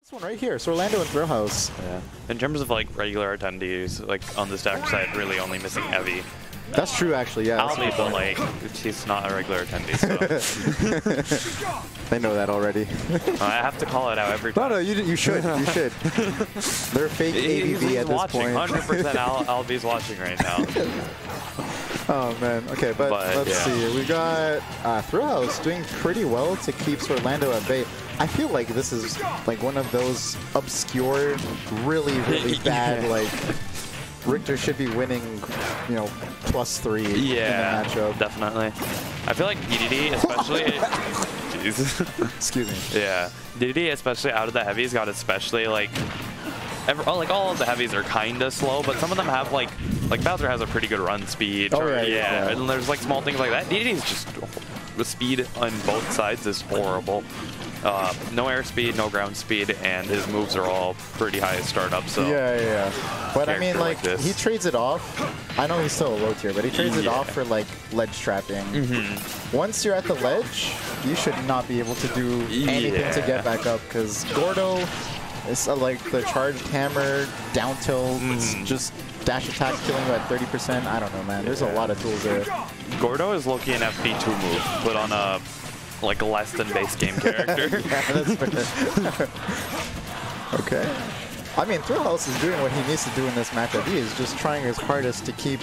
This one right here, Sorlando and Thrillhouse. Yeah. In terms of like regular attendees, like on the stack side, really only missing Heavy. That's true, actually. Yeah. Albie, but like she's not a regular attendee, so. They know that already. I have to call it out every time. No, you should. You should. They're fake ABV he's at this watching. point. 100% Albie's watching right now. Oh man. Okay, but let's see. We got Thrillhouse doing pretty well to keep Sorlando at bay. I feel like this is like one of those obscure, really bad like. Richter should be winning, you know, +3 in the matchup. Definitely. I feel like Dedede, especially... Jeez. Excuse me. Yeah. Dedede, especially out of the heavies, got especially, like... like, all of the heavies are kind of slow, but some of them have, like Bowser has a pretty good run speed. Oh, yeah. And there's, like, small things like that. Dedede's just... The speed on both sides is horrible. No airspeed, no ground speed, and his moves are all pretty high at startup. So yeah. But I mean, like he this. trades it off. I know he's still a low tier, but he trades it off for like ledge trapping. Once you're at the ledge, you should not be able to do anything to get back up because Gordo is like the charged hammer, down tilt, just dash attack killing you at 30%. I don't know, man. There's a lot of tools there. Gordo is low-key an FP2 move, put on a like less than base game character. Yeah, that's fair. Okay. I mean, Thrillhouse is doing what he needs to do in this matchup. He is just trying his hardest to keep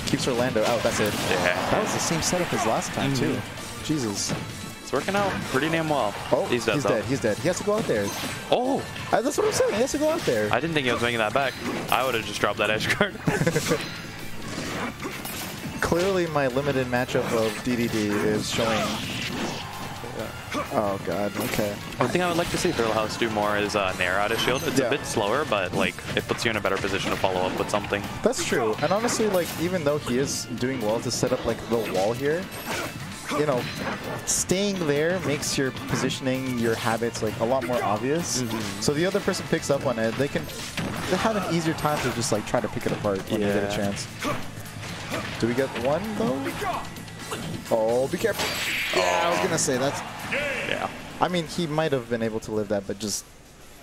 Sorlando out. That's it. Yeah. That was the same setup as last time, too. Jesus. It's working out pretty damn well. Oh, he's dead. He's dead. He has to go out there. Oh! That's what I'm saying. He has to go out there. I didn't think he was making that back. I would have just dropped that edge guard. Clearly, my limited matchup of Dedede is showing. Oh god. Okay. One thing I would like to see Thrillhouse do more is nair out of shield. It's a bit slower, but like it puts you in a better position to follow up with something. That's true. And honestly, like even though he is doing well to set up like the wall here, you know, staying there makes your positioning, your habits like a lot more obvious. So the other person picks up on it. They have an easier time to just like try to pick it apart when they get a chance. Do we get one though? Oh, be careful. Yeah, I was gonna say that's. Yeah. I mean, he might have been able to live that, but just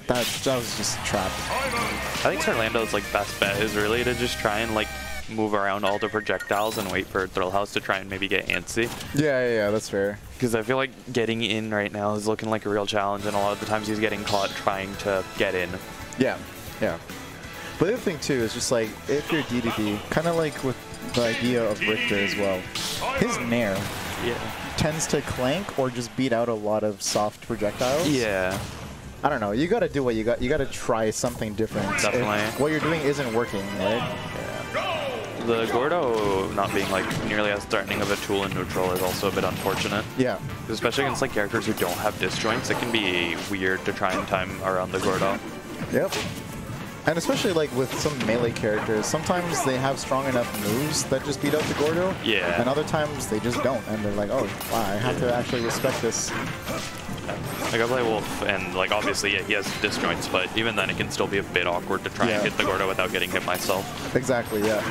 that was just trapped. I think Sorlando's like best bet is really to just try and like move around all the projectiles and wait for Thrillhouse to try and maybe get antsy. Yeah, that's fair. Because I feel like getting in right now is looking like a real challenge, and a lot of the times he's getting caught trying to get in. Yeah. But the other thing too is just like if you're Dedede, kind of like with the idea of Richter as well, his nair tends to clank or just beat out a lot of soft projectiles. Yeah. I don't know. You got to do what you got. You got to try something different. Definitely. If what you're doing isn't working, right? Yeah. The Gordo not being like nearly as threatening of a tool in neutral is also a bit unfortunate. Yeah. Especially against like characters who don't have disjoints, it can be weird to try and time around the Gordo. Yep. And especially like with some melee characters, sometimes they have strong enough moves that just beat up the Gordo. Yeah. And other times they just don't, and they're like, oh, wow, I have to actually respect this. Like I play Wolf, and like obviously he has disjoints, but even then it can still be a bit awkward to try and hit the Gordo without getting hit myself. Exactly, yeah.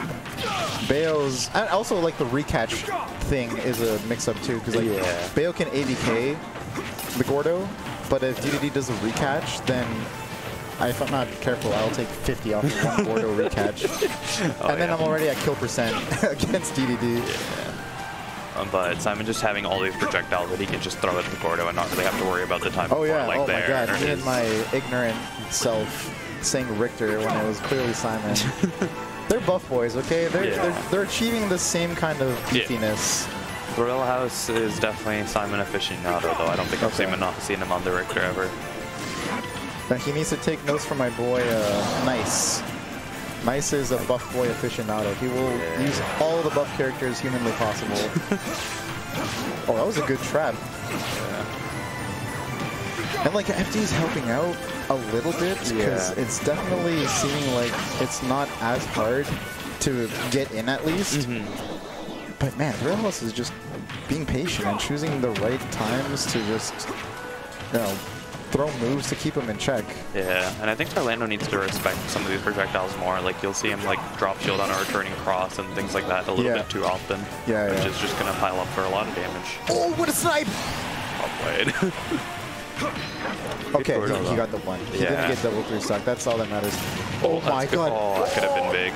Bayo's, and also like the recatch thing is a mix-up too, because like Bayo can ABK the Gordo, but if Dedede does a recatch, then if I'm not careful, I'll take 50 off of one Gordo recatch. And then I'm already at kill percent against Dedede. But Simon just having all these projectiles that he can just throw at the Gordo and not really have to worry about the time. Oh yeah, like, oh my god, me and my ignorant self saying Richter when it was clearly Simon. They're buff boys, okay? They're achieving the same kind of beefiness. Thrillhouse is definitely Simon aficionado, though. I don't think I've seen him on the Richter ever. But he needs to take notes from my boy, Nice. Nice is a buff boy aficionado. He will use all the buff characters humanly possible. Oh, that was a good trap. And like FD's helping out a little bit because it's definitely seeming like it's not as hard to get in at least. But man, Thrillhouse is just being patient and choosing the right times to just, you know, throw moves to keep him in check. Yeah, and I think Sorlando needs to respect some of these projectiles more. Like you'll see him like drop shield on a returning cross and things like that a little bit too often. Which is just gonna pile up for a lot of damage. Oh, what a snipe! Well played. Okay, he got the one. He didn't get double 3 stock. That's all that matters. Oh my god. Oh, that could have been big.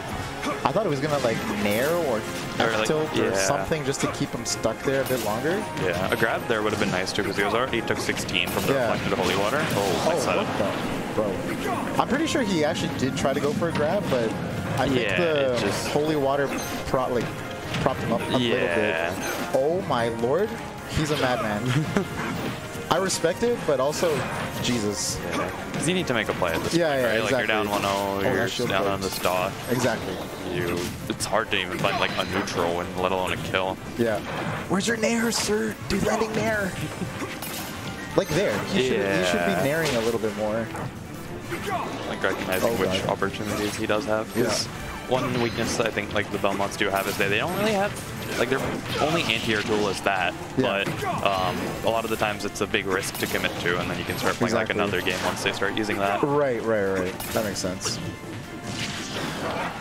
I thought it was gonna like nair or like, tilt or something just to keep him stuck there a bit longer. Yeah, a grab there would have been nice too because he was already took 16 from the reflected holy water. Oh, nice what the, bro. I'm pretty sure he actually did try to go for a grab, but I think the holy water propped him up a little bit. Oh my lord, he's a madman. I respect it, but also, Jesus. Because you need to make a play at this point, right? Exactly. Like you're down 1-0, you're down on the stock. Exactly. It's hard to even find like a neutral win, let alone a kill. Yeah. Where's your nair, sir? Do landing nair. Like there. He should be nairing a little bit more. Like recognizing which opportunities he does have. Because one weakness I think like the Belmonts do have is they don't really have, like their only anti-air tool is that, but a lot of the times it's a big risk to commit to, and then you can start playing like another game once they start using that. Right. That makes sense.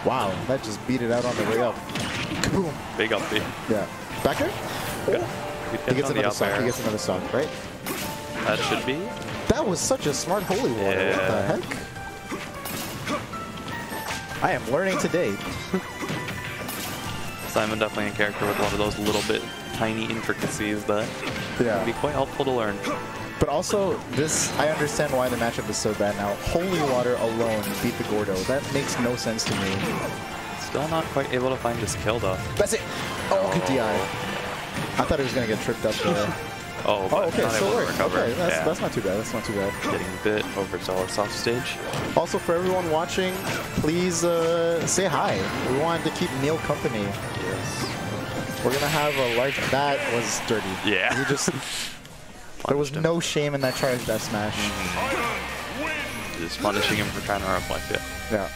Wow, that just beat it out on the way up. Kaboom. Big up B. Yeah. Back here? He gets another stock. He gets another stock, right? That should be. That was such a smart holy water. What the heck? I am learning today. Simon definitely a character with a lot of those little bit tiny intricacies that would be quite helpful to learn. But also, I understand why the matchup is so bad now. Holy water alone beat the Gordo. That makes no sense to me. Still not quite able to find his kill though. That's it. Oh, good DI. I thought he was gonna get tripped up there. Okay, so okay, that's not too bad. That's not too bad. Getting a bit overzealous off stage. Also, for everyone watching, please say hi. We wanted to keep Neil company. Yes. We're gonna have a large. That was dirty. Yeah. He just. There was no shame in that charge dash smash. Just punishing him for trying to reflect it. Yeah.